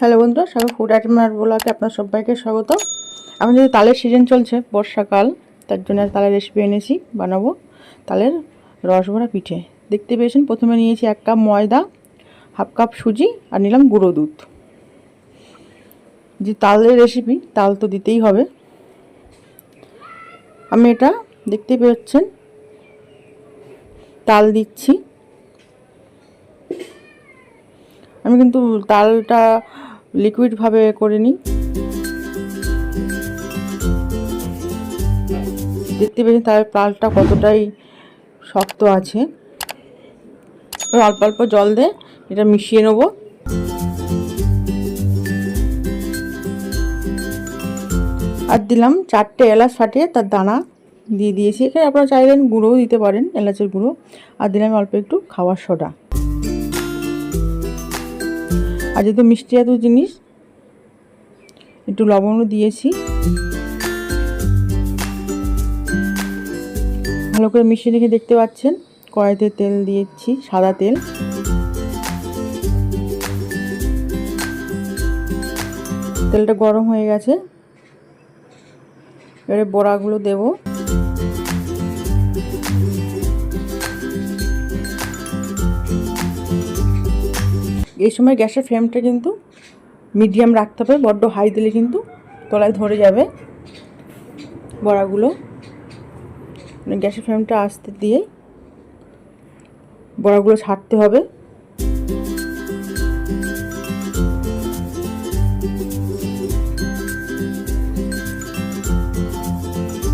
Hello বন্ধুরা, সবাই food item আর ব্লগে আপনার সবাইকে স্বাগত। এখন যদি তালের সিজন চলছে, বর্ষাকাল, তার জন্য তালের রেসিপি এনেছি, বানাবো তালের রসভরা পিঠে। দেখতে পেয়েছেন, প্রথমে নিয়েছি 1 কাপ ময়দা, হাফ কাপ সুজি আর নিলাম গুঁড়ো দুধ। যে তালের রেসিপি, তাল তো দিতেই হবে। আমি এটা দেখতেই পাচ্ছেন তাল দিচ্ছি। আমি কিন্তু তালটা লিকুইডভাবে করে নিই। দেখতে পেয়েছেন তালটা কতটাই শক্ত আছে। অল্প অল্প জল দিয়ে এটা মিশিয়ে নেব। আর দিলাম 4টে এলাচ ফাটিয়ে তার দানা দিয়ে দিয়েছি। এখানে আপনারা চাইলেন গুঁড়োও দিতে পারেন, এলাচের গুঁড়ো। আর দিলাম অল্প একটু খাওয়ার সোডা। আর যেহেতু মিষ্টি এত জিনিস, একটু লবণও দিয়েছি। ভালো করে মিশিয়ে রেখে দেখতে পাচ্ছেন কড়াইতে তেল দিয়েছি, সাদা তেল। তেলটা গরম হয়ে গেছে, এবারে বড়াগুলো দেব। এই সময় গ্যাসের ফ্লেমটা কিন্তু মিডিয়াম রাখতে হবে, বড্ড হাই দিলে কিন্তু তলায় ধরে যাবে বড়াগুলো। গ্যাসের ফ্লেমটা আস্তে দিয়ে বড়াগুলো ছাড়তে হবে।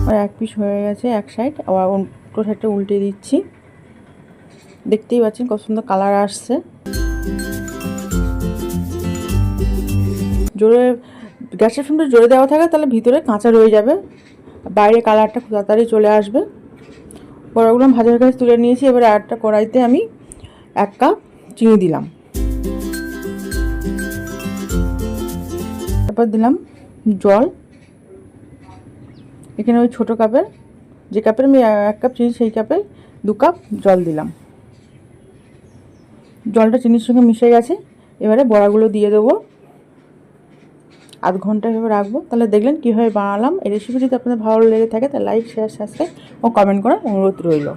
আর এক পিস হয়ে গেছে এক সাইড, আবার অন্য সাইডটা উল্টে দিচ্ছি। দেখতেই পাচ্ছেন কত সুন্দর কালার আসছে। জোরে গ্যাসের ফ্লেমটা জোরে দেওয়া থাকে, তাহলে ভিতরে কাঁচা রয়ে যাবে, বাইরে কালারটা খুব তাড়াতাড়ি চলে আসবে। বড়াগুলো ভাজা হয়ে তুলে নিয়েছি। এবারে আরেকটা কড়াইতে আমি 1 কাপ চিনি দিলাম। তারপর দিলাম জল। এখানে ওই ছোটো কাপের, যে কাপের আমি 1 কাপ চিনি, সেই কাপে 2 কাপ জল দিলাম। জলটা চিনির সঙ্গে মিশে গেছে। এবারে বড়াগুলো দিয়ে দেবো। আধ ঘন্টা এভাবে রাখবো। তাহলে দেখলেন কীভাবে বানালাম। এই রেসিপি যদি আপনাদের ভালো লেগে থাকে, তাহলে লাইক, শেয়ার, সাবস্ক্রাইব ও কমেন্ট করার অনুরোধ রইল।